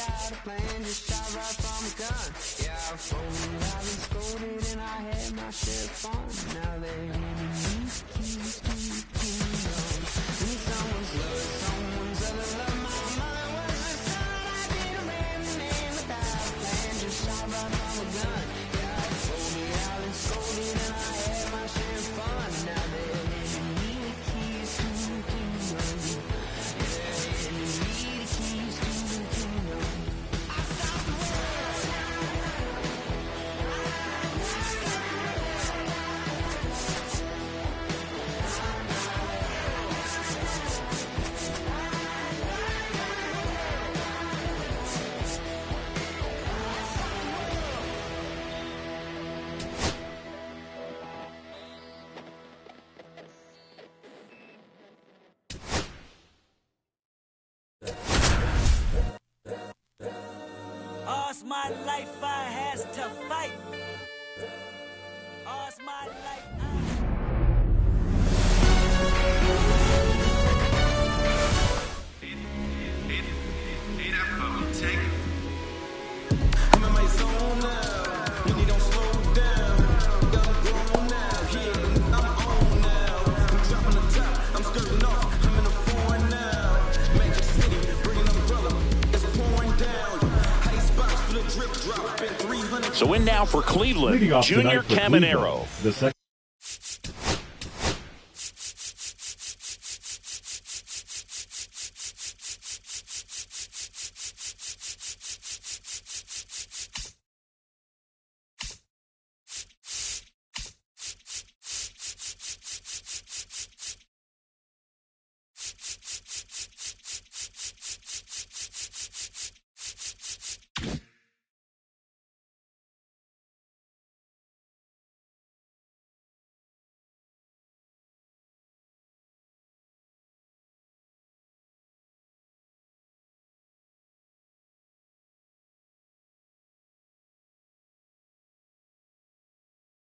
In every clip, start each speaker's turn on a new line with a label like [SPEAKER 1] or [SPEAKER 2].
[SPEAKER 1] without a plan, just shot right from a gun. Yeah, I've folded, I've been scolded, and I had my share of fun. Now they're handing me keys to the kingdom. Need someone's love, someone's other love. My mother was a son, I'd be a man without a plan, just shot right from a gun. Yeah, I've folded, I've been scolded, and I had my share of fun. Now they're handing me the keys to the kingdom. Yeah, they're handing me the keys to the kingdom. I stopped the world.
[SPEAKER 2] All's my life I has to fight. All's my life
[SPEAKER 3] I'm in my zone now. When you don't slow down, I'm grown now. Yeah, I'm on now. I'm dropping the top, I'm skirting off. I'm in the foreign now. Magic City, bringing umbrella, it's pouring down. High spots for the drip drop. Been 300.
[SPEAKER 4] So in now for Cleveland, Junior Caminero.
[SPEAKER 5] The second.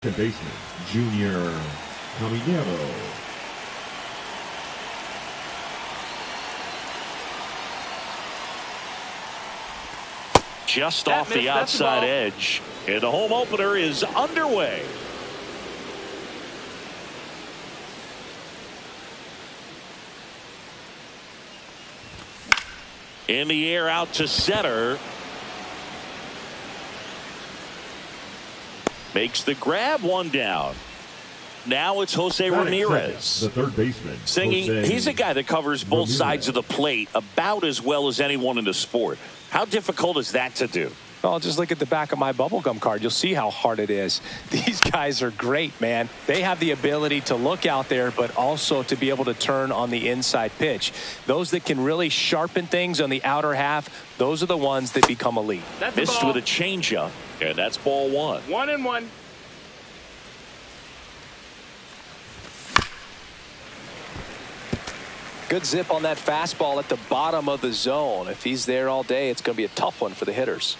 [SPEAKER 5] Baseman, Junior Caminero.
[SPEAKER 4] Just off the outside edge. And the home opener is underway. In the air out to center. Makes the grab, one down. Now it's Jose Ramirez.
[SPEAKER 5] The third baseman.
[SPEAKER 4] Singing, he's a guy that covers both sides of the plate about as well as anyone in the sport. How difficult is that to do?
[SPEAKER 6] Well, just look at the back of my bubblegum card. You'll see how hard it is. These guys are great, man. They have the ability to look out there, but also to be able to turn on the inside pitch. Those that can really sharpen things on the outer half, those are the ones that become elite.
[SPEAKER 4] Missed with a changeup, and that's ball one.
[SPEAKER 7] 1-1.
[SPEAKER 6] Good zip on that fastball at the bottom of the zone. If he's there all day, it's going to be a tough one for the hitters.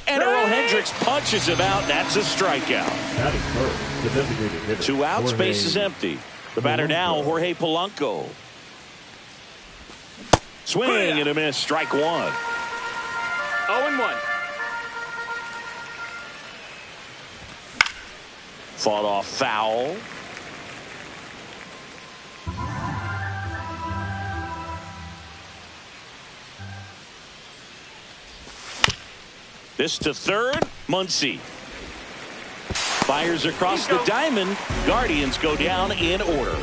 [SPEAKER 4] And Earl Hendricks punches him out. That's a strikeout.
[SPEAKER 5] That is first. The designated hitter.
[SPEAKER 4] 2 outs, base is empty. The batter now, Jorge Polanco. Swing and a miss. Strike one.
[SPEAKER 7] 0-1.
[SPEAKER 4] Fought off foul. This to third. Muncy fires across the diamond. Guardians go down in order.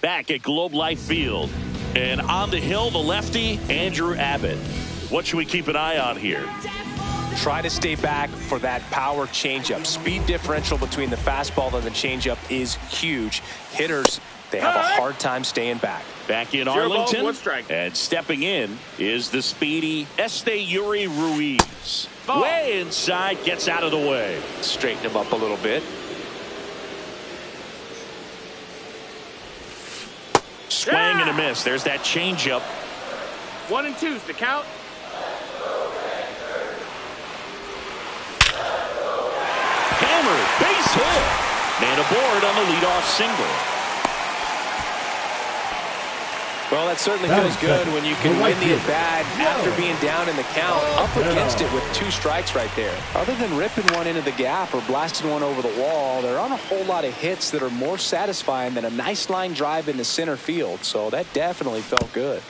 [SPEAKER 4] Back at Globe Life Field. And on the hill, the lefty, Andrew Abbott. What should we keep an eye on here?
[SPEAKER 6] Try to stay back for that power changeup. Speed differential between the fastball and the changeup is huge. Hitters, they have a hard time staying back.
[SPEAKER 4] Back in
[SPEAKER 7] 0
[SPEAKER 4] Arlington,
[SPEAKER 7] balls, 1 strike.
[SPEAKER 4] and stepping in is the speedy Yuri Ruiz.
[SPEAKER 7] Ball.
[SPEAKER 4] Way inside, gets out of the way.
[SPEAKER 6] Straighten him up a little bit.
[SPEAKER 4] Swing and a miss. There's that changeup.
[SPEAKER 7] 1-2's the count.
[SPEAKER 4] Hammer, base hit. Man aboard on the leadoff single.
[SPEAKER 6] Well, that certainly feels good when you can win the at-bat after being down in the count, up against it with 2 strikes right there. Other than ripping one into the gap or blasting one over the wall, there aren't a whole lot of hits that are more satisfying than a nice line drive into center field. So that definitely felt good.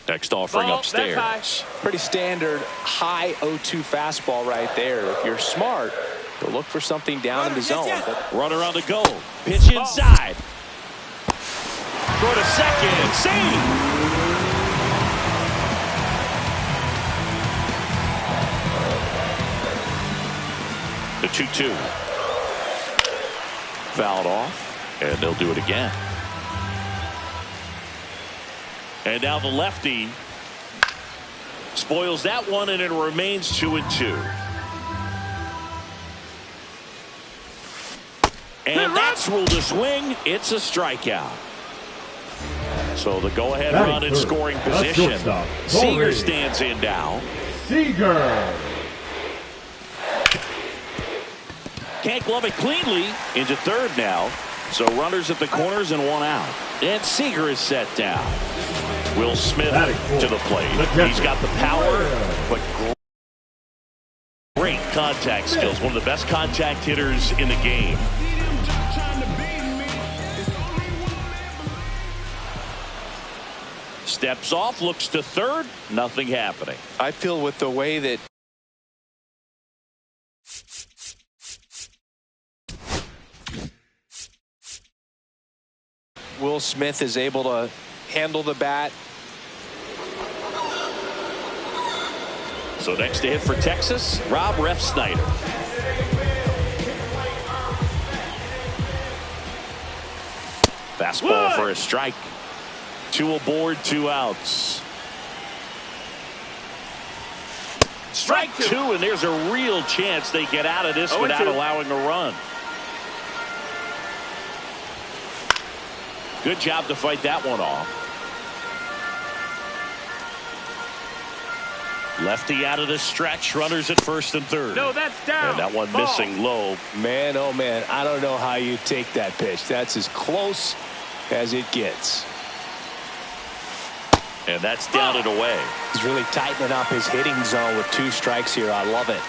[SPEAKER 4] Next offering
[SPEAKER 7] Ball,
[SPEAKER 4] upstairs.
[SPEAKER 6] Pretty standard high 0-2 fastball right there. If you're smart, you'll look for something down in the zone. But
[SPEAKER 4] Runner on the go. Pitch inside. Throw to second. Save. The 2-2. Fouled off, and they'll do it again. And now the lefty spoils that one, and it remains 2-2. And that's ruled a swing. It's a strikeout. So the go-ahead run in scoring position. Seager stands in now.
[SPEAKER 5] Seager.
[SPEAKER 4] Can't glove it cleanly into third now. So runners at the corners and 1 out. And Seager is set down. Will Smith to the plate. He's got the power, but great contact skills. One of the best contact hitters in the game. Steps off, looks to third. Nothing happening.
[SPEAKER 6] I feel with the way that Will Smith is able to handle the bat.
[SPEAKER 4] So next to hit for Texas, Rob Ref Snyder. Fastball for a strike. 2 aboard, 2 outs. Strike 2, and there's a real chance they get out of this without allowing a run. Good job to fight that one off. Lefty out of the stretch. Runners at first and third.
[SPEAKER 7] No, that's down.
[SPEAKER 4] And that one
[SPEAKER 7] Ball.
[SPEAKER 4] missing low.
[SPEAKER 6] Man, oh man, I don't know how you take that pitch. That's as close as it gets.
[SPEAKER 4] And that's down and away.
[SPEAKER 6] He's really tightening up his hitting zone with 2 strikes here. I love it.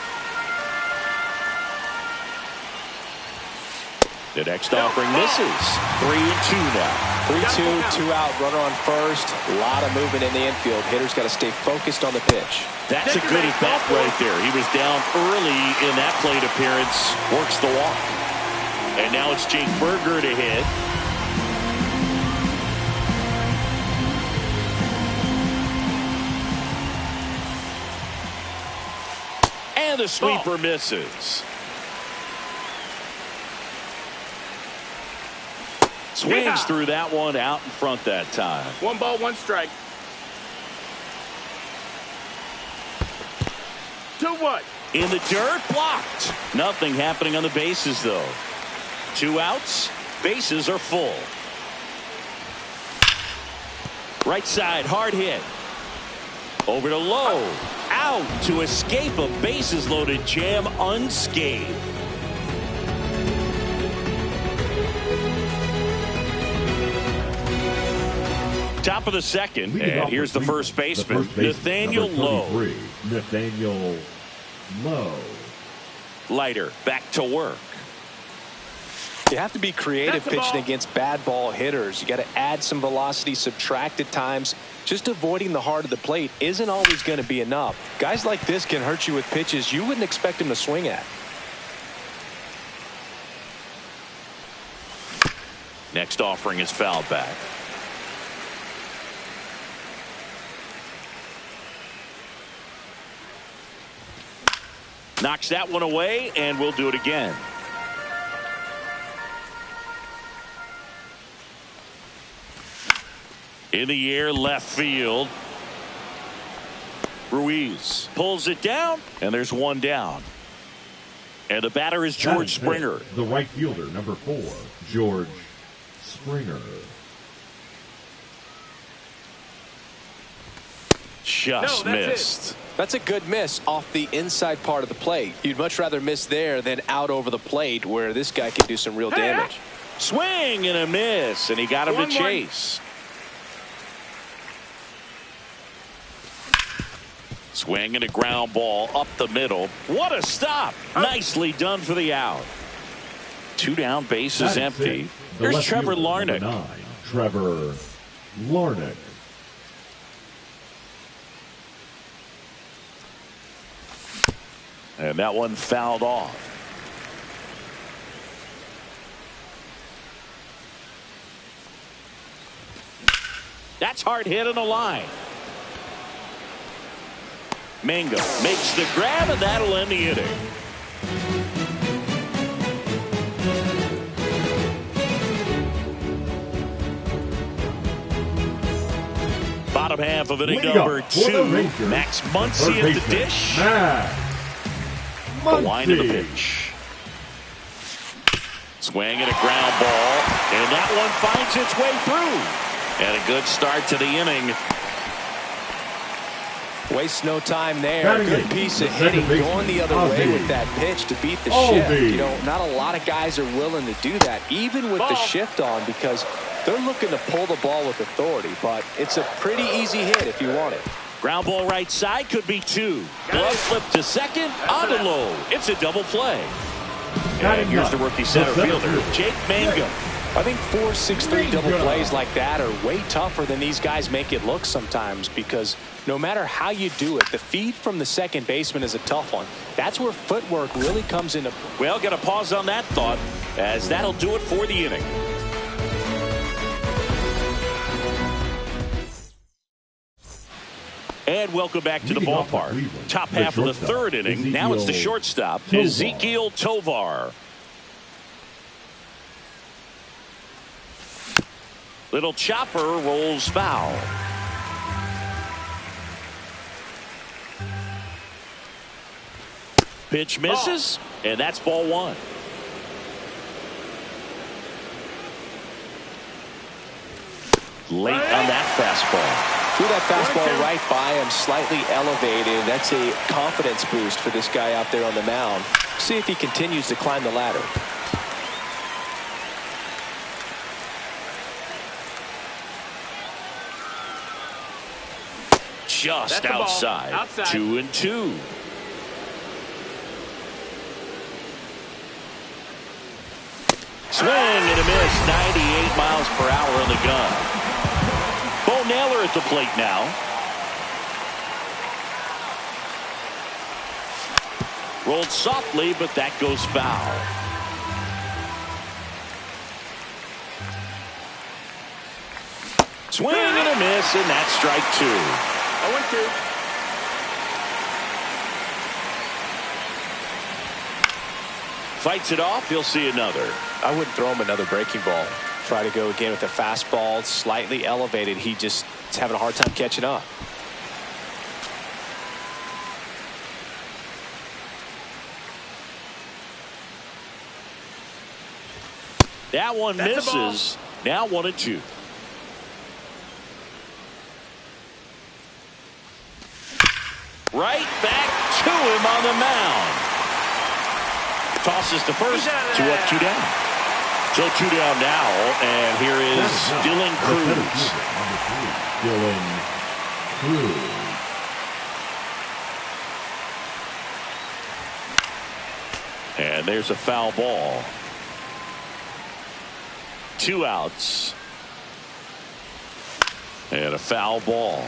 [SPEAKER 4] The next offering misses. 3-2 now.
[SPEAKER 6] 3-2, 2 out, runner on first. A lot of movement in the infield. Hitter's got to stay focused on the pitch.
[SPEAKER 4] That's a good at bat right there. He was down early in that plate appearance. Works the walk. And now it's Jake Berger to hit. And the sweeper misses. Swings through that one, out in front that time.
[SPEAKER 7] 1 ball, 1 strike. 2-1.
[SPEAKER 4] In the dirt, blocked. Nothing happening on the bases, though. 2 outs, bases are full. Right side, hard hit. Over to Lowe. Out to escape a bases-loaded jam unscathed. Top of the second, and here's the first baseman, Nathaniel Lowe.
[SPEAKER 5] Nathaniel Lowe.
[SPEAKER 4] Leiter back to work.
[SPEAKER 6] You have to be creative pitching against bad ball hitters. You got to add some velocity, subtract at times. Just avoiding the heart of the plate isn't always going to be enough. Guys like this can hurt you with pitches you wouldn't expect him to swing at.
[SPEAKER 4] Next offering is fouled back. Knocks that one away, and we'll do it again. In the air, left field. Ruiz pulls it down, and there's 1 down. And the batter is George Springer.
[SPEAKER 5] The right fielder, number 4, George Springer.
[SPEAKER 4] Just missed.
[SPEAKER 6] That's a good miss off the inside part of the plate. You'd much rather miss there than out over the plate where this guy can do some real damage.
[SPEAKER 4] Swing and a miss, and he got him to chase. Swing and a ground ball up the middle. What a stop. Nicely done for the out. 2 down, bases empty. Here's Trevor Larnach.
[SPEAKER 5] 9, Trevor Larnach.
[SPEAKER 4] And that one fouled off. That's hard hit on the line. Mingo makes the grab, and that'll end the inning. Bottom half of inning number 2. Max Muncy at the dish. The line of the pitch. Swing and a ground ball, and that one finds its way through. And a good start to the inning.
[SPEAKER 6] Waste no time there. Good piece of hitting going the other way with that pitch to beat the shift. You know, not a lot of guys are willing to do that, even with the shift on, because they're looking to pull the ball with authority. But it's a pretty easy hit if you want it.
[SPEAKER 4] Ground ball right side, could be 2. Glove flip to second, on the low. It's a double play. And here's the rookie center fielder, Jake Mangum.
[SPEAKER 6] I think 4-6-3 double plays like that are way tougher than these guys make it look sometimes, because no matter how you do it, the feed from the second baseman is a tough one. That's where footwork really comes into.
[SPEAKER 4] Well, got to pause on that thought, as that'll do it for the inning. And welcome back to the ballpark. Top half of the 3rd inning. Now it's the shortstop, Ezekiel Tovar. Little chopper rolls foul. Pitch misses, and that's ball 1. Late on that fastball.
[SPEAKER 6] Threw that fastball right by him, slightly elevated. That's a confidence boost for this guy out there on the mound. See if he continues to climb the ladder.
[SPEAKER 4] Just outside. 2-2. Swing and a miss. 98 miles per hour in the gun. Bo Naylor at the plate now. Rolled softly, but that goes foul. Swing and a miss, and that's strike 2.
[SPEAKER 7] 0-2.
[SPEAKER 4] Fights it off. He'll see another.
[SPEAKER 6] I wouldn't throw him another breaking ball. Try to go again with the fastball, slightly elevated. He just is having a hard time catching up.
[SPEAKER 4] That one misses. Now 1-2. Right back to him on the mound. Tosses to first. 2 up, 2 down. So 2 down now, and here is Dylan Cruz.
[SPEAKER 5] Dylan Cruz.
[SPEAKER 4] And there's a foul ball. 2 outs. And a foul ball.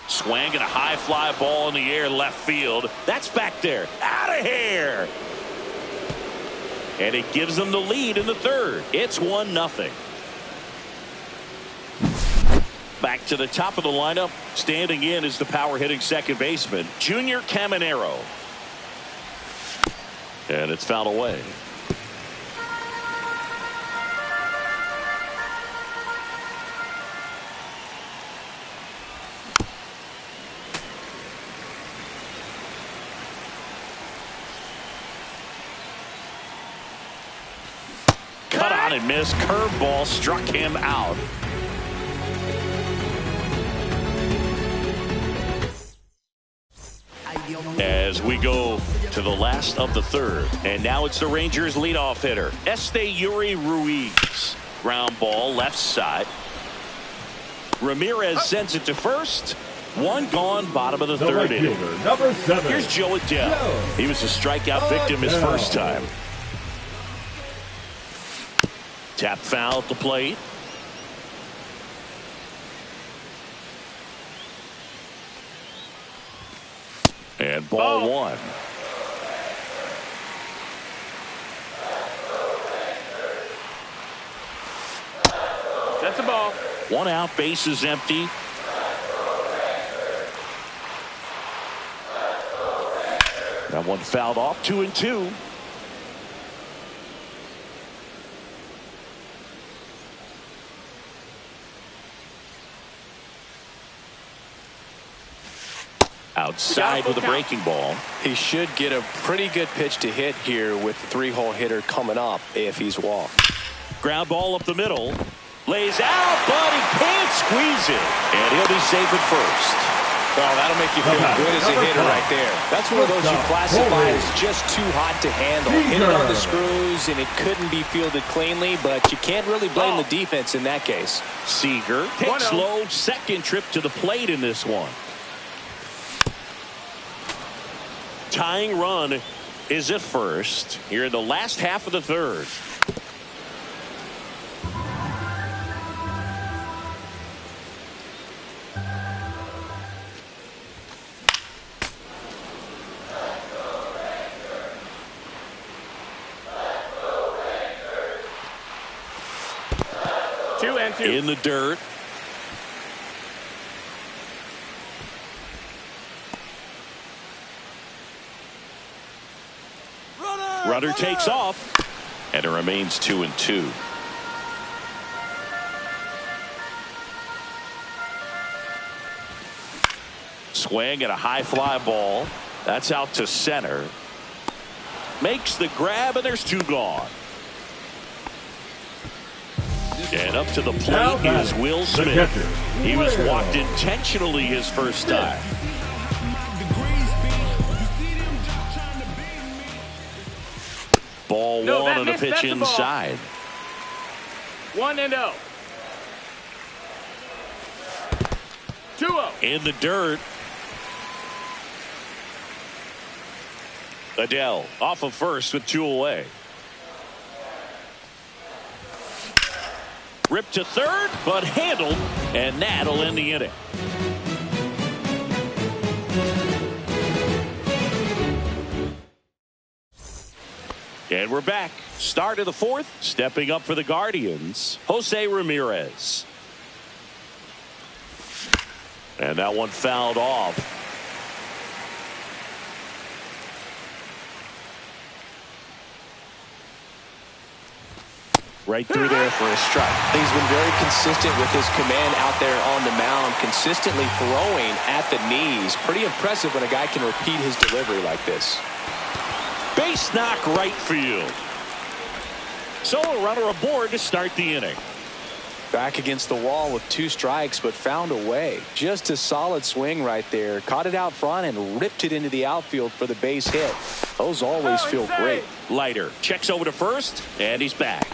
[SPEAKER 4] Swing and a high fly ball in the air left field. That's back there. Out of here. And it gives them the lead in the 3rd. It's 1-0. Back to the top of the lineup. Standing in is the power hitting second baseman, Junior Caminero. And it's fouled away. and miss. Curveball struck him out. As we go to the last of the third, and now it's the Rangers leadoff hitter, Yuri Ruiz. Ground ball left side. Ramirez sends it to first. One gone, bottom of the third inning.
[SPEAKER 5] Number 7.
[SPEAKER 4] Here's Joe Adele. He was a strikeout victim his first time. Tap foul at the plate. And ball one.
[SPEAKER 7] That's the ball.
[SPEAKER 4] One out, base is empty. That one fouled off, 2-2. Outside with a breaking ball.
[SPEAKER 6] He should get a pretty good pitch to hit here with the 3-hole hitter coming up if he's walked.
[SPEAKER 4] Ground ball up the middle. Lays out, but he can't squeeze it. And he'll be safe at first.
[SPEAKER 6] Oh, that'll make you feel good as a hitter right there. That's one of those you classify as just too hot to handle. Hit it on the screws, and it couldn't be fielded cleanly, but you can't really blame the defense in that case.
[SPEAKER 4] Seager takes low, second trip to the plate in this one. Tying run is at first here in the last half of the third. In the dirt. Runner takes off, and it remains 2-2. Swing at a high fly ball. That's out to center. Makes the grab, and there's two gone. And up to the plate is Will Smith. He was walked intentionally his first time. Ball one on the pitch inside.
[SPEAKER 7] 1-0. 2-0.
[SPEAKER 4] In the dirt. Adele off of first with 2 away. Ripped to third, but handled, and that'll end the inning. And we're back. Start of the fourth. Stepping up for the Guardians, Jose Ramirez. And that one fouled off. Right through there for a strike.
[SPEAKER 6] He's been very consistent with his command out there on the mound, consistently throwing at the knees. Pretty impressive when a guy can repeat his delivery like this.
[SPEAKER 4] Base knock right field. So a runner aboard to start the inning.
[SPEAKER 6] Back against the wall with 2 strikes, but found a way. Just a solid swing right there. Caught it out front and ripped it into the outfield for the base hit. Those always feel great.
[SPEAKER 4] Leiter checks over to first, and he's back.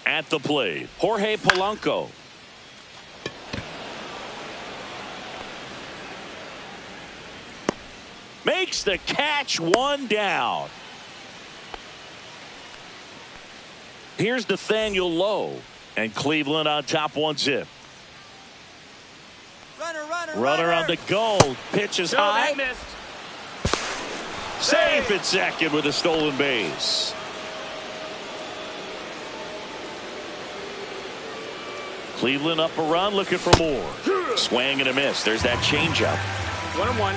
[SPEAKER 4] At the plate, Jorge Polanco. Makes the catch, 1 down. Here's Nathaniel Lowe, and Cleveland on top 1-0. Runner on the goal. Pitch is high. Safe at second with a stolen base. Cleveland up a run, looking for more. Swing and a miss. There's that changeup.
[SPEAKER 7] 1-1.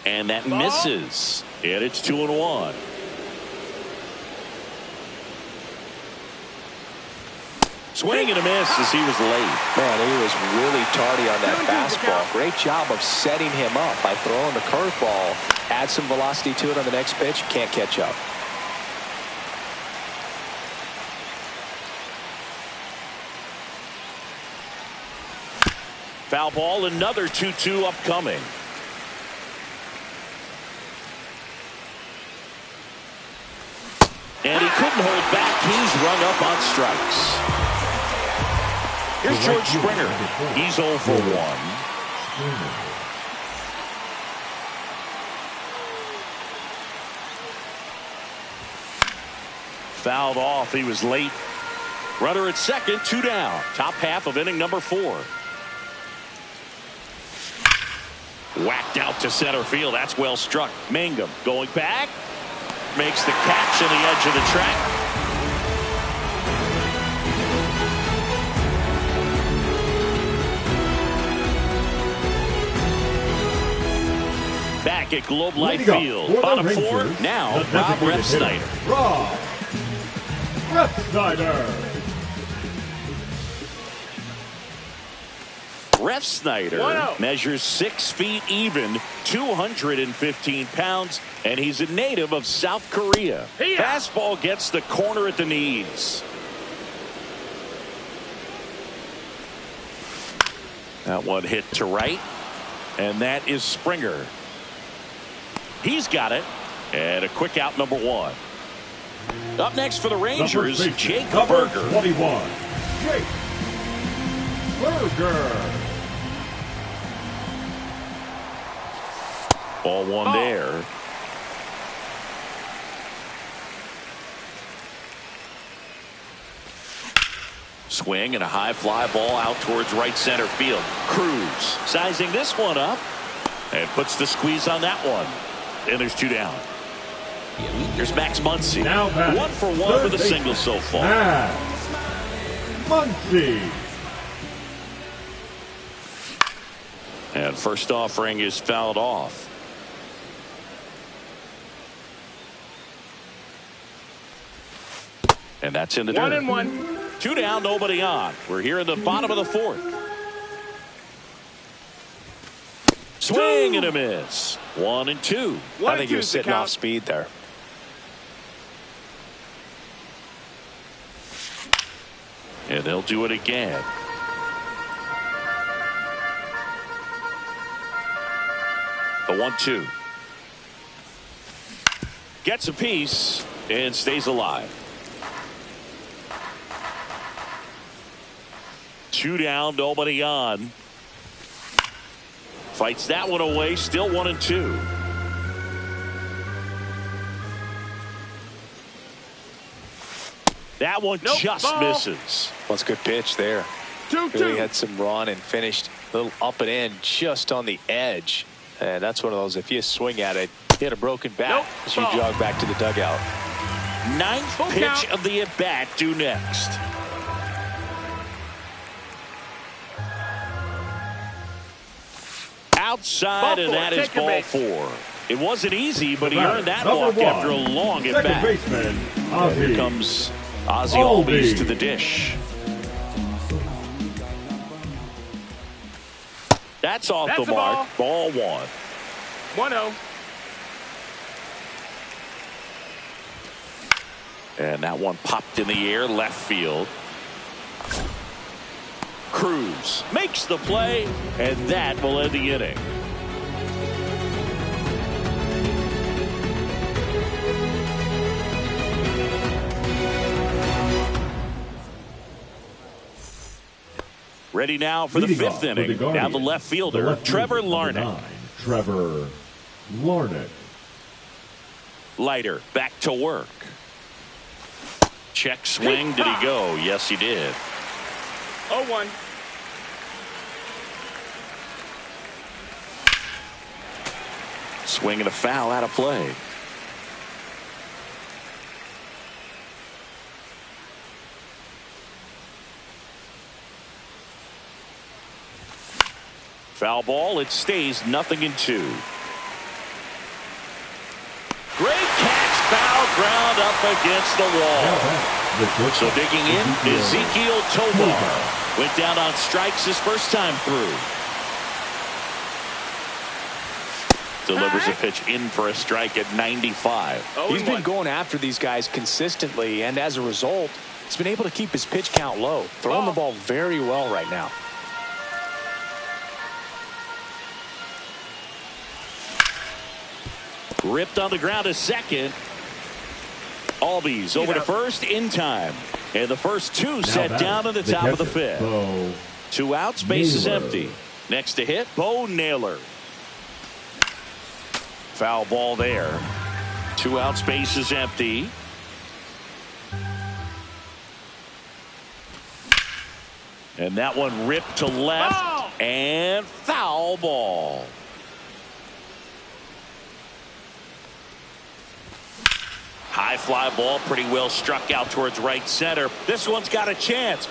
[SPEAKER 4] And that misses. And it's Swing and a miss as he was late.
[SPEAKER 6] Man, he was really tardy on that fastball. Great job of setting him up by throwing the curveball. Add some velocity to it on the next pitch. Can't catch up.
[SPEAKER 4] Foul ball, another 2-2 upcoming. And he couldn't hold back. He's rung up on strikes. Here's George Springer. He's 0 for 1. Fouled off. He was late. Runner at second, 2 down. Top half of inning number 4. Whacked out to center field. That's well struck. Mangum going back. Makes the catch on the edge of the track. Back at Globe Life Field. Bottom 4. Now, Rob Refsnyder.
[SPEAKER 5] Rob Refsnyder.
[SPEAKER 4] Refsnyder measures 6 feet even, 215 pounds, and he's a native of South Korea. Fastball gets the corner at the knees. That one hit to right, and that is Springer. He's got it, and a quick out, number 1. Up next for the Rangers, Jake Burger.
[SPEAKER 5] 21, Jake Burger.
[SPEAKER 4] Ball 1 there. Swing and a high fly ball out towards right center field. Cruz sizing this one up and puts the squeeze on that one. And there's 2 down. Here's Max Muncy. 1 for 1 with a single so far.
[SPEAKER 5] Max Muncy.
[SPEAKER 4] And first offering is fouled off. And that's in the dirt.
[SPEAKER 7] 1-1.
[SPEAKER 4] 2 down, nobody on. We're here in the bottom of the 4th. Swing and a miss. 1 and 2.
[SPEAKER 6] I think he was sitting off speed there.
[SPEAKER 4] And they'll do it again. The 1-2. Gets a piece and stays alive. 2 down, nobody on. Fights that one away, still 1 and 2. That one just misses.
[SPEAKER 6] Well, it's a good pitch there.
[SPEAKER 7] 2-2.
[SPEAKER 6] Really had some run and finished a little up and in just on the edge. And that's one of those, if you swing at it, hit a broken bat as you jog back to the dugout.
[SPEAKER 4] 9th pitch of the at-bat due next. Outside, and that is ball 4. It wasn't easy, but he earned that walk after a long at-bat.
[SPEAKER 5] Baseman,
[SPEAKER 4] Here comes Ozzie Albies to the dish. That's off the mark. Ball 1.
[SPEAKER 7] 1-0.
[SPEAKER 4] And that one popped in the air, left field. Cruz makes the play, and that will end the inning. Ready now for the 5th inning. Now the left fielder, Trevor Larnach.
[SPEAKER 5] Trevor Larnach.
[SPEAKER 4] Leiter back to work. Check swing. Did he go? Yes, he did.
[SPEAKER 7] 0-1.
[SPEAKER 4] Swing and a foul out of play. Foul ball. It stays 0-2. Great catch. Foul ground up against the wall. So digging in, Ezekiel Tovar went down on strikes his first time through. Delivers a pitch in for a strike at 95.
[SPEAKER 6] He's been going after these guys consistently, and as a result, he's been able to keep his pitch count low, throwing the ball very well right now.
[SPEAKER 4] Ripped on the ground to second. Albies over to first in time. And the first two set down at the top of the fifth. 2 outs, bases empty. Next to hit, Bo Naylor. Foul ball there. 2 outs, bases empty. And that one ripped to left. And foul ball. High fly ball, pretty well struck out towards right center. This one's got a chance.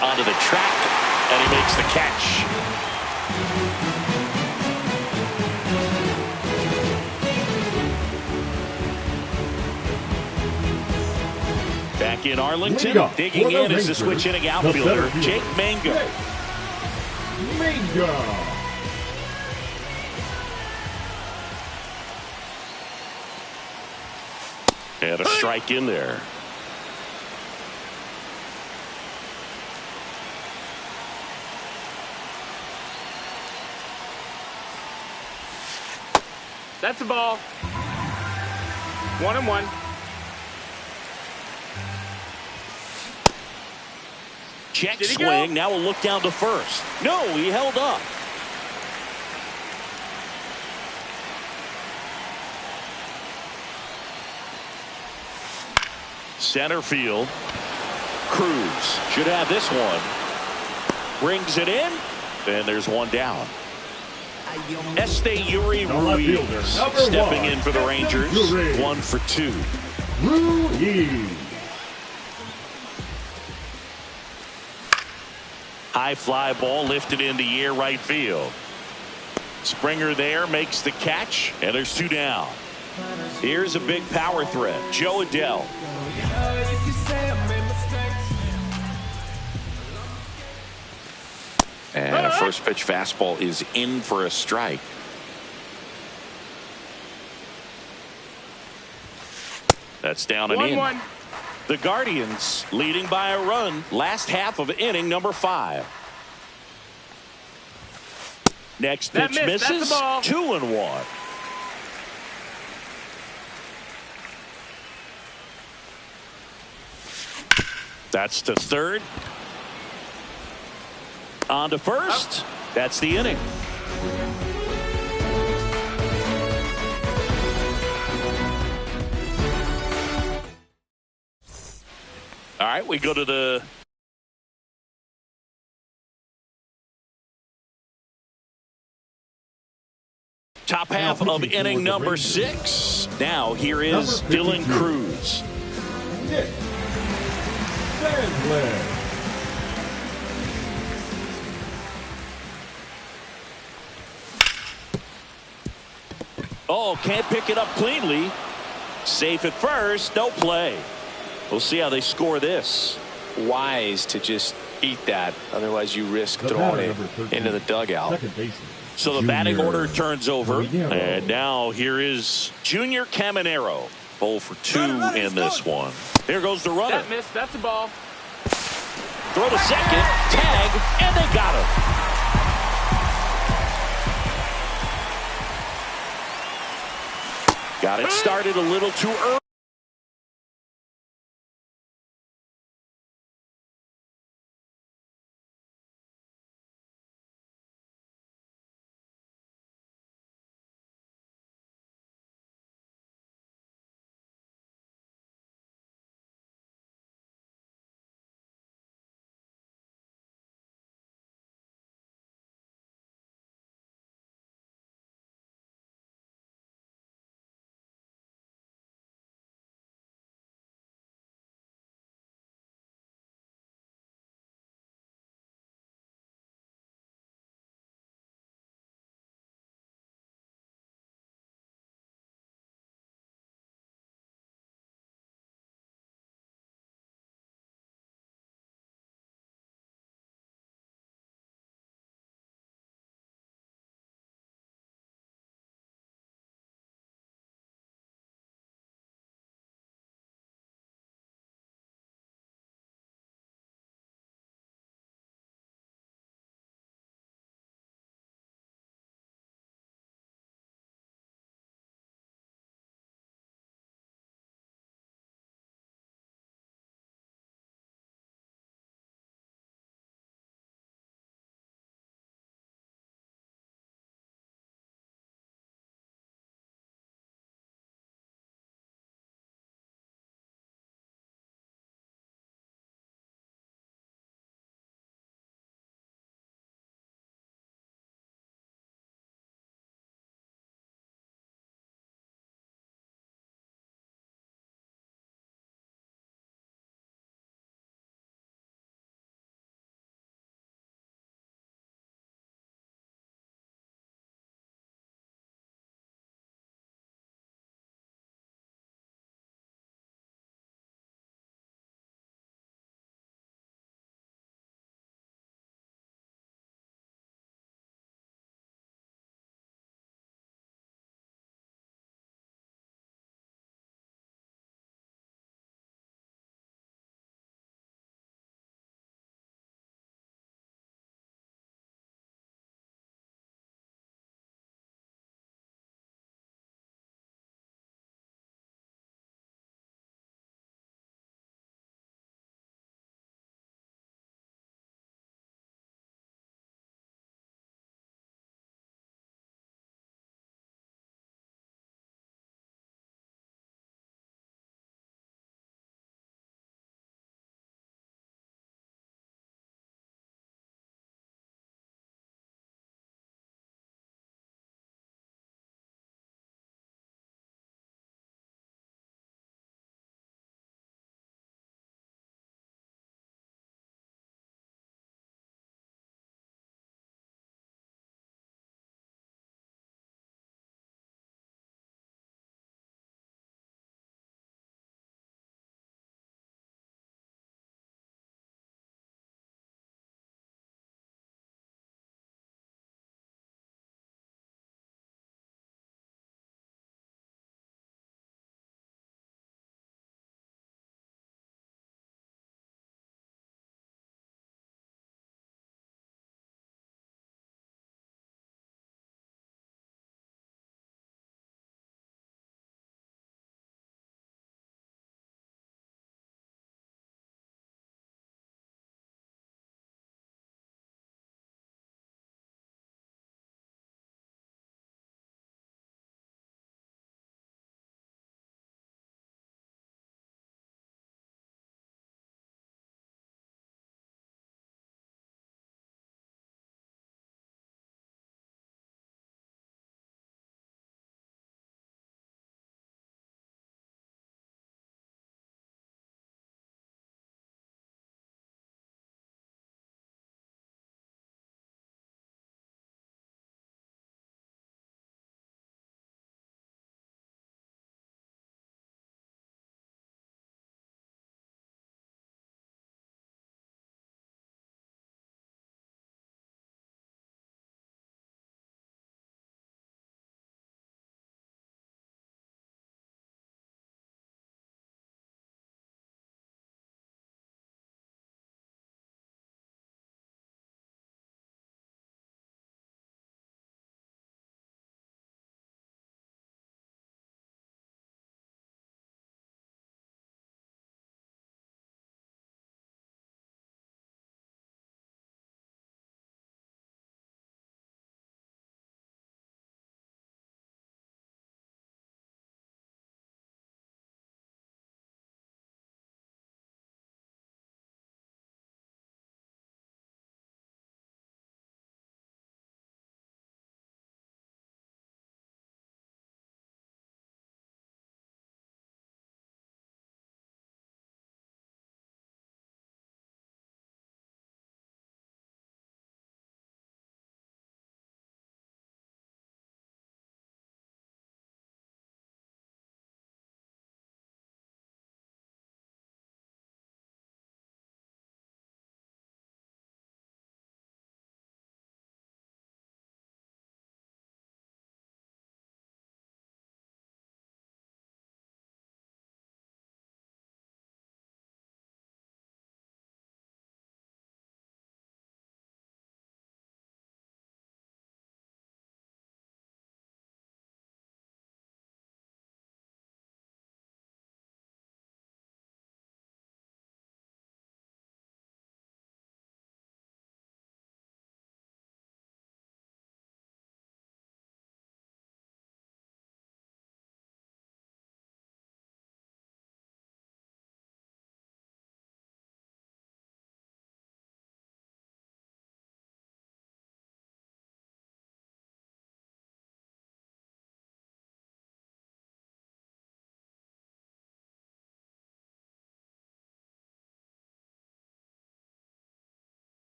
[SPEAKER 4] Onto the track, and he makes the catch. Back in Arlington, digging in is the switch inning outfielder, Jake Manga. And a strike in there.
[SPEAKER 7] That's a ball. 1-1.
[SPEAKER 4] Check swing. Now we'll look down to first. No, he held up. Center field. Cruz should have this one. Brings it in. And there's one down. Yuri Ruiz stepping in for the Rangers. 1 for 2.
[SPEAKER 5] Ruiz.
[SPEAKER 4] High fly ball lifted in the air right field. Springer there makes the catch. And there's 2 down. Here's a big power threat. Joe Adell. And a first pitch fastball is in for a strike. That's down and in. The Guardians leading by a run. Last half of inning number 5. Next pitch misses. 2-1. That's to third. On to first. That's the inning. All right, we go to the top half of inning number 6. Now here is Dylan Cruz. Oh, can't pick it up cleanly. Safe at first, no play. We'll see how they score this.
[SPEAKER 6] Wise to just eat that. Otherwise, you risk throwing it into the dugout.
[SPEAKER 4] So the batting order turns over. And now here is Junior Caminero. 0 for 2 in this one. There goes the runner.
[SPEAKER 7] That missed. That's a ball.
[SPEAKER 4] Throw to second. Tag. And they got him. Got it started a little too early.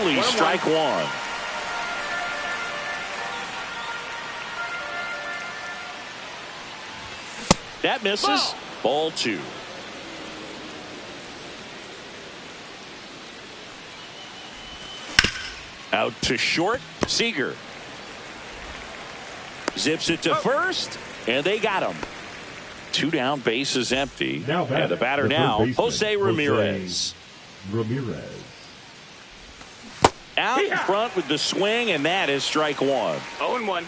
[SPEAKER 4] only strike one. That misses. Ball two. Out to short. Seager zips it to first, and they got him. 2 down, bases empty. And the batter now, Jose Ramirez. Out in front with the swing, and that is strike one.
[SPEAKER 7] 0-1.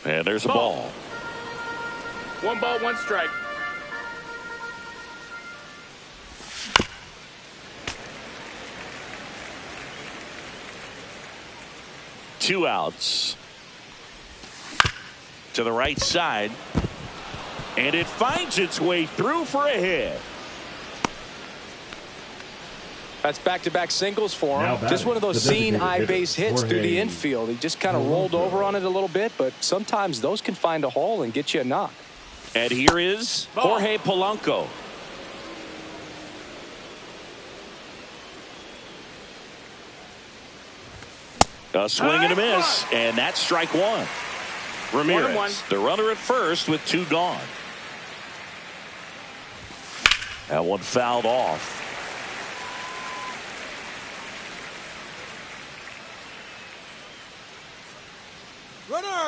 [SPEAKER 4] And there's a ball.
[SPEAKER 7] 1 ball, 1 strike.
[SPEAKER 4] Two outs. To the right side. And it finds its way through for a hit.
[SPEAKER 6] That's back-to-back singles for him. Just one of those seen high base hits through the infield. He just kind of rolled over on it a little bit, but sometimes those can find a hole and get you a knock.
[SPEAKER 4] And here is Jorge Polanco. A swing and a miss, and that's strike one. Ramirez, the runner at first with 2 gone. That one fouled off.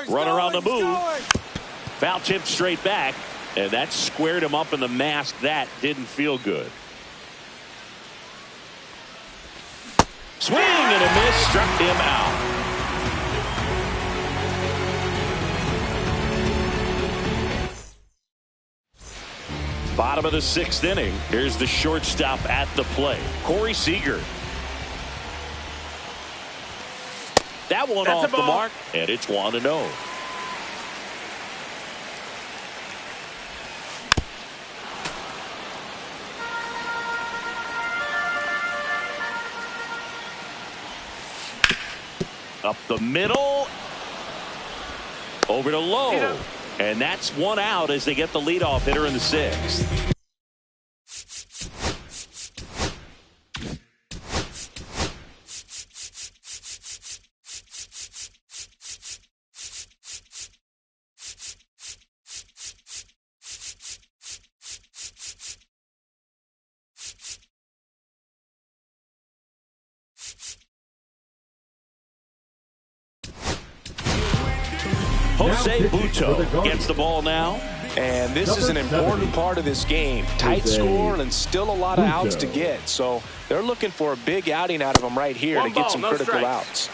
[SPEAKER 4] Runner on the move. Foul tip straight back, and that squared him up in the mask. That didn't feel good. Swing and a miss, struck him out. Bottom of the 6th inning. Here's the shortstop at the plate, Corey Seager. That one off the mark, and it's 1-0. Up the middle. Over to Lowe. And that's 1 out as they get the leadoff hitter in the 6th. Jose Buto gets the ball now.
[SPEAKER 6] And this is an important part of this game. Tight score and still a lot of outs to get. So they're looking for a big outing out of him right here to get some critical outs.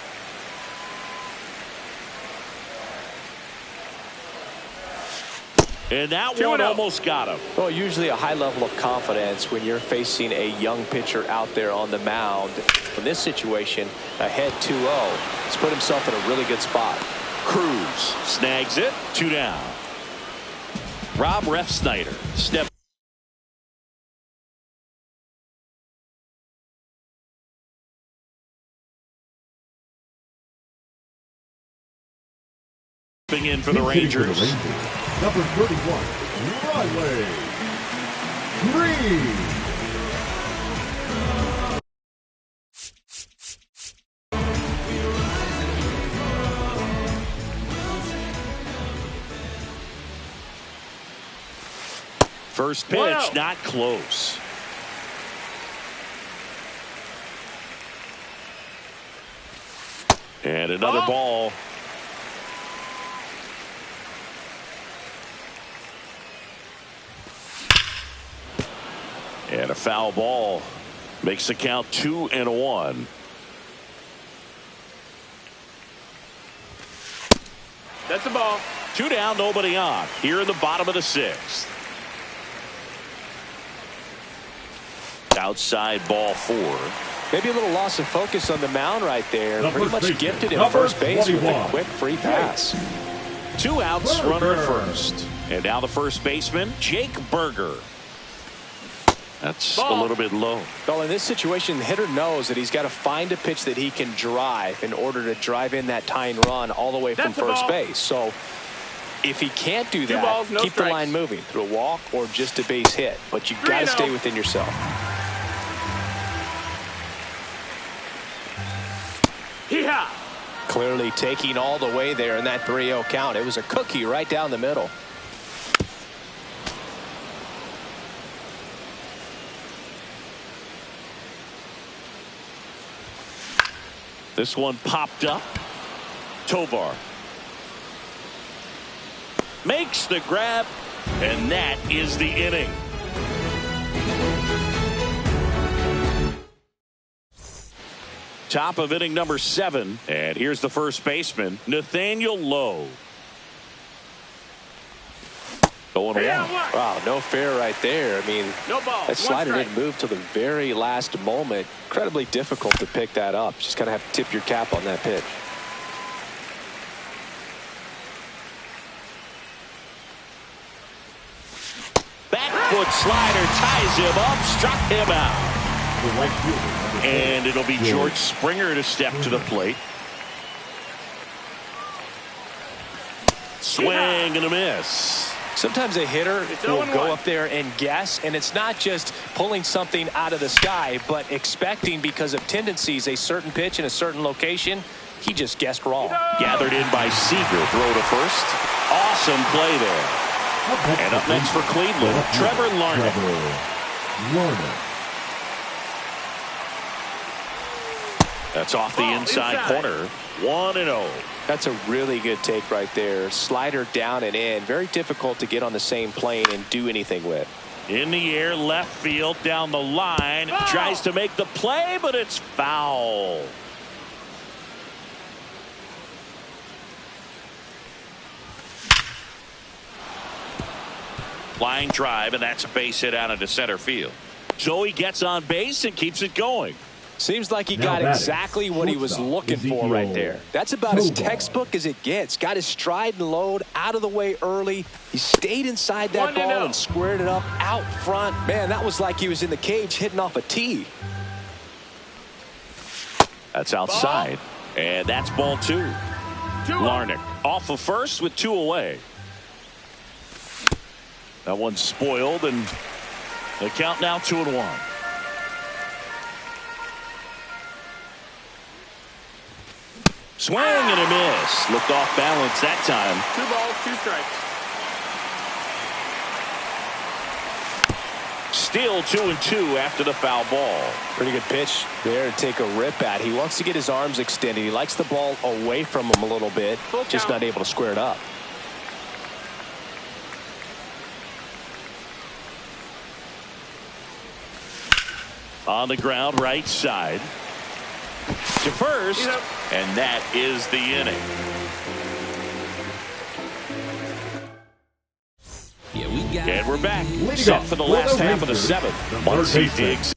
[SPEAKER 4] And that one almost got him.
[SPEAKER 6] Well, usually a high level of confidence when you're facing a young pitcher out there on the mound. In this situation, ahead 2-0. He's put himself in a really good spot.
[SPEAKER 4] Cruz snags it. 2 down. Rob Refsnyder stepping in for the Rangers.
[SPEAKER 5] Number 31, Riley Green.
[SPEAKER 4] First pitch, not close. And another ball. And a foul ball makes the count 2-1.
[SPEAKER 7] That's a ball.
[SPEAKER 4] 2 down, nobody on. Here in the bottom of the 6th. Outside ball 4.
[SPEAKER 6] Maybe a little loss of focus on the mound right there. Pretty much gifted him first base with a quick free pass.
[SPEAKER 4] 2 outs, runner at first. And now the first baseman, Jake Berger. That's a little bit low.
[SPEAKER 6] Well, in this situation, the hitter knows that he's got to find a pitch that he can drive in order to drive in that tying run all the way from first base. So If he can't do
[SPEAKER 7] Two
[SPEAKER 6] that,
[SPEAKER 7] balls, no
[SPEAKER 6] keep
[SPEAKER 7] strikes.
[SPEAKER 6] the line moving through a walk or just a base hit. But you've got to stay within yourself.
[SPEAKER 7] Yeah.
[SPEAKER 6] Clearly taking all the way there in that 3-0 count. It was a cookie right down the middle.
[SPEAKER 4] This one popped up. Tovar makes the grab, and that is the inning. Top of inning number 7, and here's the first baseman, Nathaniel Lowe. Going one.
[SPEAKER 6] Wow, no fair right there. I mean,
[SPEAKER 7] No ball.
[SPEAKER 6] that slider didn't move till the very last moment. Incredibly difficult to pick that up. Just kind of have to tip your cap on that pitch.
[SPEAKER 4] Back foot slider ties him up, struck him out. And it'll be George Springer to step to the plate. Swing and a miss.
[SPEAKER 6] Sometimes a hitter will
[SPEAKER 7] 0-1.
[SPEAKER 6] go up there and guess, and it's not just pulling something out of the sky, but expecting because of tendencies a certain pitch in a certain location. He just guessed wrong.
[SPEAKER 4] Gathered in by Seager. Throw to first. Awesome play there. And up next for Cleveland, Trevor Larnach. That's off the inside corner. 1-0.
[SPEAKER 6] That's a really good take right there. Slider down and in. Very difficult to get on the same plane and do anything with.
[SPEAKER 4] In the air, left field, down the line. Tries to make the play, but it's foul. Flying drive, and that's a base hit out into center field. Joey gets on base and keeps it going.
[SPEAKER 6] Seems like he got exactly what he was looking for right there. That's about as textbook as it gets. Got his stride and load out of the way early. He stayed inside that ball and squared it up out front. Man, that was like he was in the cage hitting off a tee.
[SPEAKER 4] That's outside. And that's ball 2. Larnach off of first with 2 away. That one's spoiled, and the count now 2-1. Swing and a miss. Looked off balance that time.
[SPEAKER 7] 2 balls, 2 strikes.
[SPEAKER 4] Still 2-2 after the foul ball.
[SPEAKER 6] Pretty good pitch there to take a rip at. He wants to get his arms extended. He likes the ball away from him a little bit. Just not able to square it up.
[SPEAKER 4] On the ground, right side. To first, and that is the inning. And we're back. Set for the last half of the 7th. Muncie Diggs.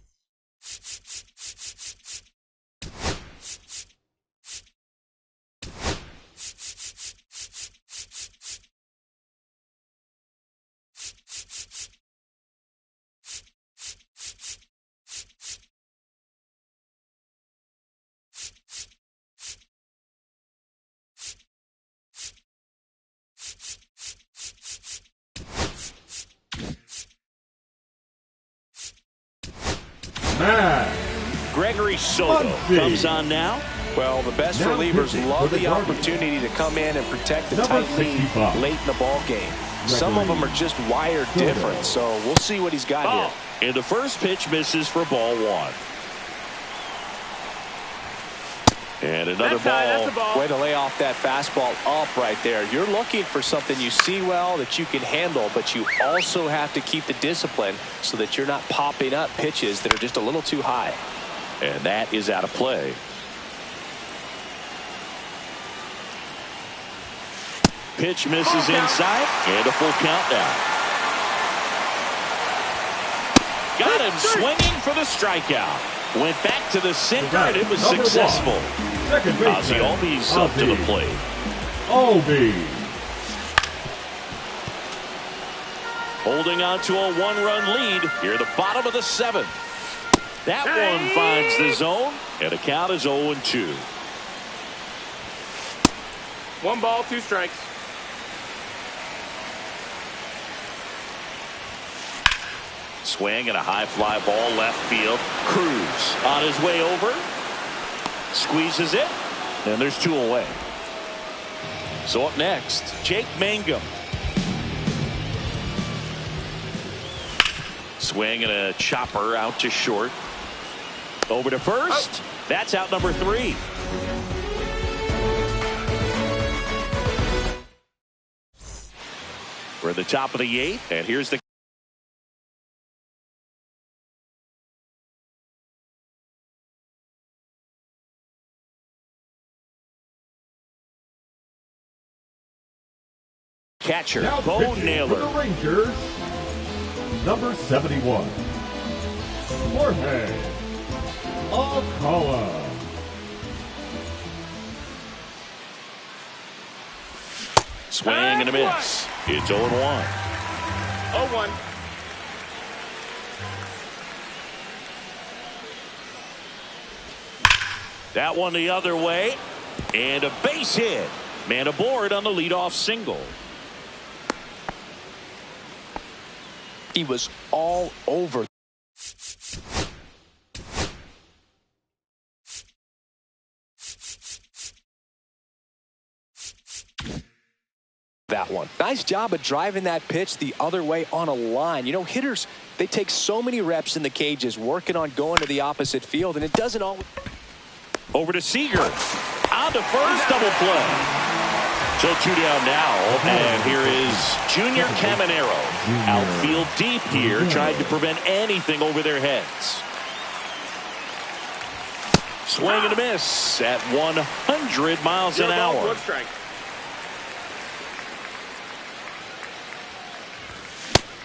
[SPEAKER 4] Gregory Soto comes on now.
[SPEAKER 6] Well, the best relievers love the opportunity to come in and protect the tight lead late in the ball game. Some of them are just wired different, so we'll see what he's got here.
[SPEAKER 4] And the first pitch misses for ball 1. And another ball.
[SPEAKER 6] Way to lay off that fastball up right there. You're looking for something you see well that you can handle, but you also have to keep the discipline so that you're not popping up pitches that are just a little too high.
[SPEAKER 4] And that is out of play. Pitch misses inside, and a full count now. Got him swinging for the strikeout. Went back to the center, and it was successful. Ozzie Albies up to the plate. Holding on to a 1-run lead here at the bottom of the 7th. That one finds the zone, and the count is 0-2.
[SPEAKER 7] 1 ball, 2 strikes.
[SPEAKER 4] Swing and a high fly ball left field. Cruz on his way over. Squeezes it. And there's 2 away. So up next, Jake Mangum. Swing and a chopper out to short. Over to first. That's out number 3. We're at the top of the 8th, and here's the catcher,
[SPEAKER 5] Now
[SPEAKER 4] Bo
[SPEAKER 5] pitching for
[SPEAKER 4] Naylor.
[SPEAKER 5] the Rangers, number 71, Jorge Alcala.
[SPEAKER 4] Swing and a miss. It's 0-1.
[SPEAKER 7] 0-1.
[SPEAKER 4] That one the other way. And a base hit. Man aboard on the leadoff single.
[SPEAKER 6] He was all over. That one. Nice job of driving that pitch the other way on a line. You know, hitters, they take so many reps in the cages working on going to the opposite field, and it doesn't always.
[SPEAKER 4] Over to Seager. On to first, double play. So 2 down now, and here is Junior Caminero. Outfield deep here, trying to prevent anything over their heads. Swing and a miss at 100 miles an hour.
[SPEAKER 7] 1 strike.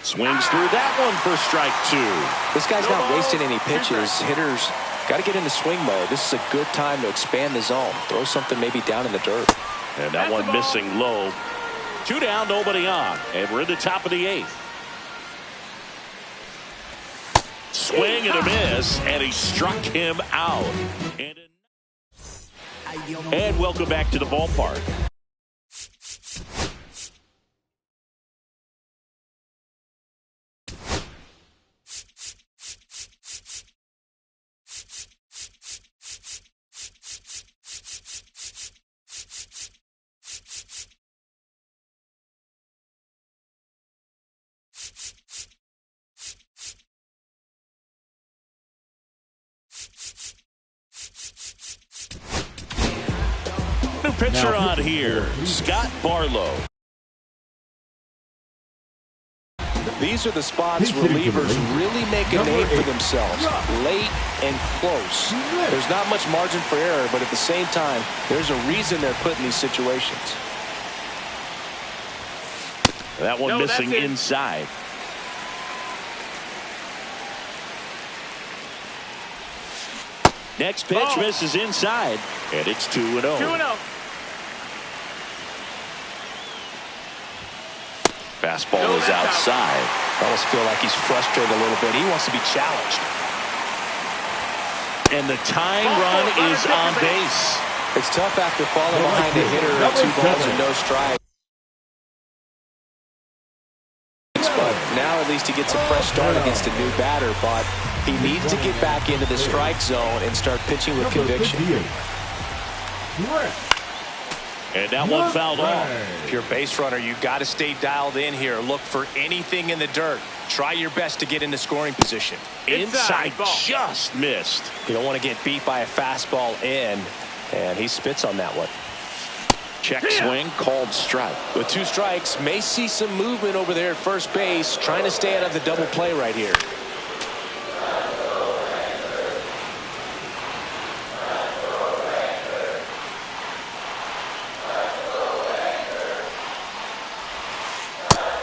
[SPEAKER 4] Swings through that one for strike 2.
[SPEAKER 6] This guy's not wasting any pitches. Hitters got to get into swing mode. This is a good time to expand the zone. Throw something maybe down in the dirt.
[SPEAKER 4] And that one missing low. 2 down, nobody on. And we're in the top of the 8th. Swing and a miss, and he struck him out. And welcome back to the ballpark. New pitcher on here, Scott Barlow.
[SPEAKER 6] These are the spots relievers really make a name for themselves. Late and close. There's not much margin for error, but at the same time, there's a reason they're put in these situations.
[SPEAKER 4] That one missing inside. Next pitch misses inside, and it's 2-0.
[SPEAKER 7] 2-0.
[SPEAKER 4] Fastball is outside.
[SPEAKER 6] I almost feel like he's frustrated a little bit. He wants to be challenged.
[SPEAKER 4] And the tying run is on base.
[SPEAKER 6] It's tough after falling behind a hitter at 2 balls and no strikes. But now at least he gets a fresh start against a new batter. But he needs to get back into the strike zone and start pitching with conviction.
[SPEAKER 4] And that one fouled off.
[SPEAKER 6] If you're a base runner, you've got to stay dialed in here. Look for anything in the dirt. Try your best to get into scoring position.
[SPEAKER 4] Inside just missed.
[SPEAKER 6] You don't want to get beat by a fastball in, and he spits on that one.
[SPEAKER 4] Check swing, called strike.
[SPEAKER 6] With 2 strikes, may see some movement over there at first base, trying to stay out of the double play right here.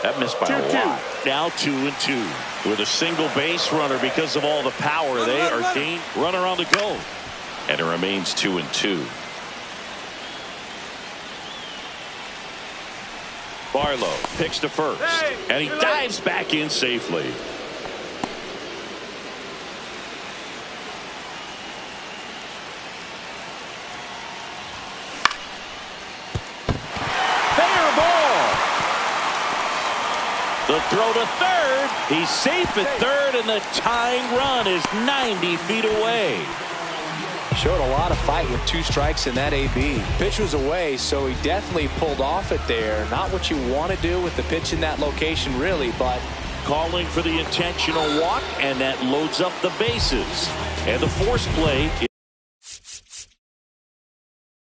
[SPEAKER 4] That missed by a lot. Now 2-2. With a single base runner because of all the power they are gained. Runner on the go. And it remains 2-2. Barlow picks to first. And he dives back in safely. The The throw to third. He's safe at third, and the tying run is 90 feet away.
[SPEAKER 6] Showed a lot of fight with 2 strikes in that AB. Pitch was away, so he definitely pulled off it there. Not what you want to do with the pitch in that location, really, but
[SPEAKER 4] calling for the intentional walk, and that loads up the bases. And the force play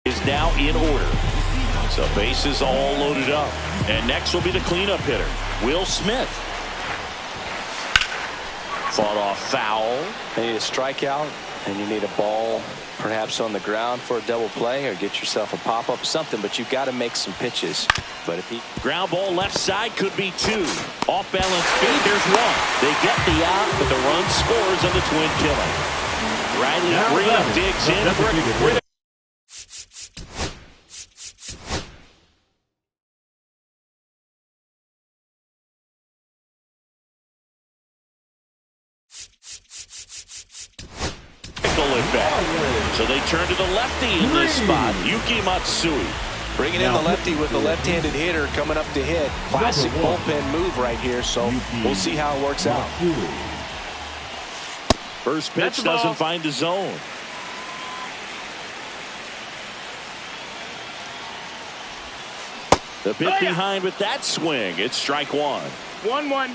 [SPEAKER 4] is now in order. So bases all loaded up. And next will be the cleanup hitter, Will Smith. Fought off foul.
[SPEAKER 6] you need a strikeout, and you need a ball perhaps on the ground for a double play, or get yourself a pop-up, something, but you've got to make some pitches. But if he
[SPEAKER 4] ground ball left side, could be 2. Off balance feed, there's 1. They get the out, but the run scores on the twin killing. Riley Green digs in for a critical. So they turn to the lefty in this spot, Yuki Matsui.
[SPEAKER 6] bringing in the lefty with the left-handed hitter coming up to hit. Classic bullpen move right here, so we'll see how it works out.
[SPEAKER 4] First pitch doesn't find the zone. The bit behind with that swing. It's strike 1.
[SPEAKER 7] 1-1.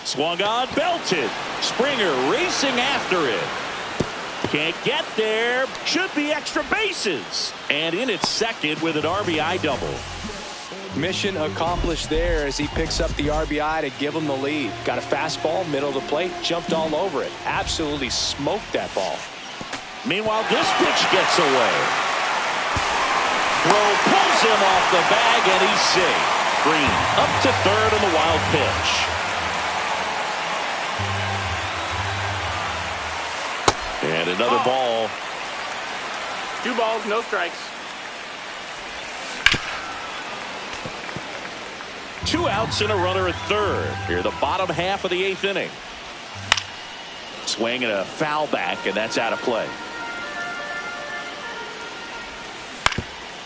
[SPEAKER 4] Swung on, belted. Springer racing after it. Can't get there. Should be extra bases. And in its second with an RBI double.
[SPEAKER 6] Mission accomplished there as he picks up the RBI to give him the lead. Got a fastball, middle of the plate, jumped all over it. Absolutely smoked that ball.
[SPEAKER 4] Meanwhile, this pitch gets away. Throw pulls him off the bag, and he's safe. Green up to third on the wild pitch. And another ball.
[SPEAKER 7] 2 balls, no strikes.
[SPEAKER 4] 2 outs and a runner at third. Here, the bottom half of the 8th inning. Swing and a foul back, and that's out of play.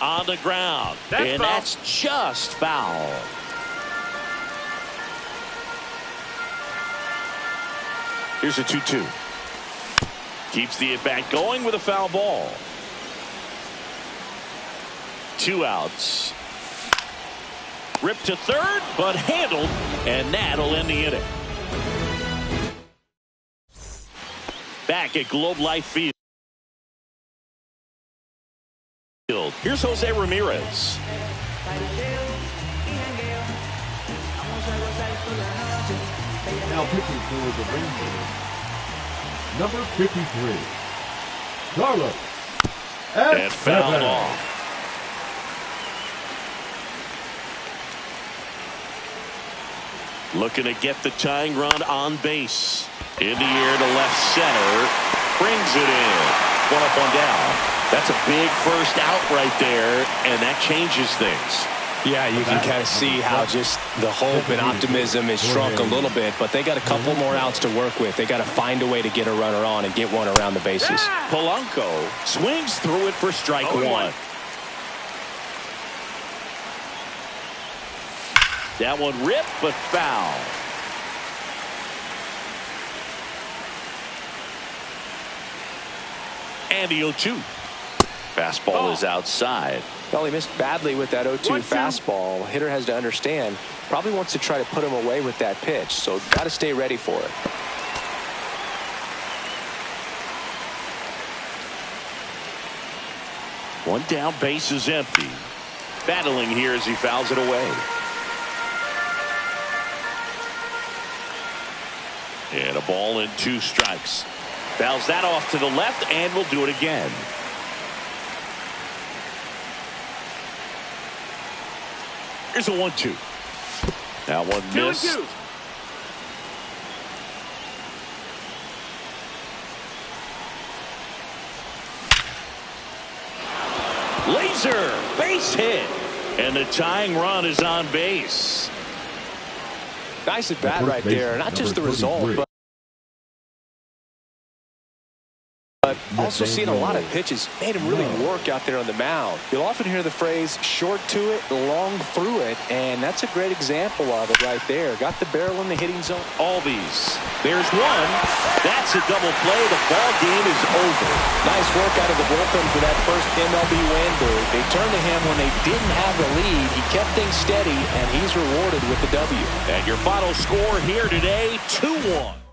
[SPEAKER 4] On the ground. And that's just foul. Here's a 2-2. Keeps the at-bat going with a foul ball. 2 outs. Ripped to third, but handled, and that'll end the inning. Back at Globe Life Field. Here's Jose Ramirez.
[SPEAKER 5] Now pitching for the Rangers, number 53, Carlos.
[SPEAKER 4] And fouled off. Looking to get the tying run on base. In the air to left center. Brings it in. 1 up, 1 down. That's a big first out right there, and that changes things.
[SPEAKER 6] Yeah, you can kind of see how just the hope and optimism has shrunk a little bit, but they got a couple more outs to work with. They got to find a way to get a runner on and get one around the bases.
[SPEAKER 4] Polanco swings through it for strike 1. That one ripped, but foul. And the 0-2. Fastball is outside.
[SPEAKER 6] Well, he missed badly with that 0-2 fastball. Hitter has to understand. Probably wants to try to put him away with that pitch, so got to stay ready for it.
[SPEAKER 4] One down, base is empty. Battling here as he fouls it away. And a ball and 2 strikes. Fouls that off to the left, and will do it again. Here's a 1-2. Now one missed.
[SPEAKER 7] 2-2.
[SPEAKER 4] Laser base hit, and the tying run is on base.
[SPEAKER 6] Nice at bat right there. Not just the result, but But also seeing a lot of pitches made him really work out there on the mound.
[SPEAKER 8] You'll often hear the phrase short to it, long through it, and that's a great example of it right there. Got the barrel in the hitting zone.
[SPEAKER 4] Albies. There's one. That's a double play. The ball game is over.
[SPEAKER 8] Nice work out of the bullpen for that first MLB win. They turned to him when they didn't have the lead. He kept things steady, and he's rewarded with the W.
[SPEAKER 4] And your final score here today, 2-1.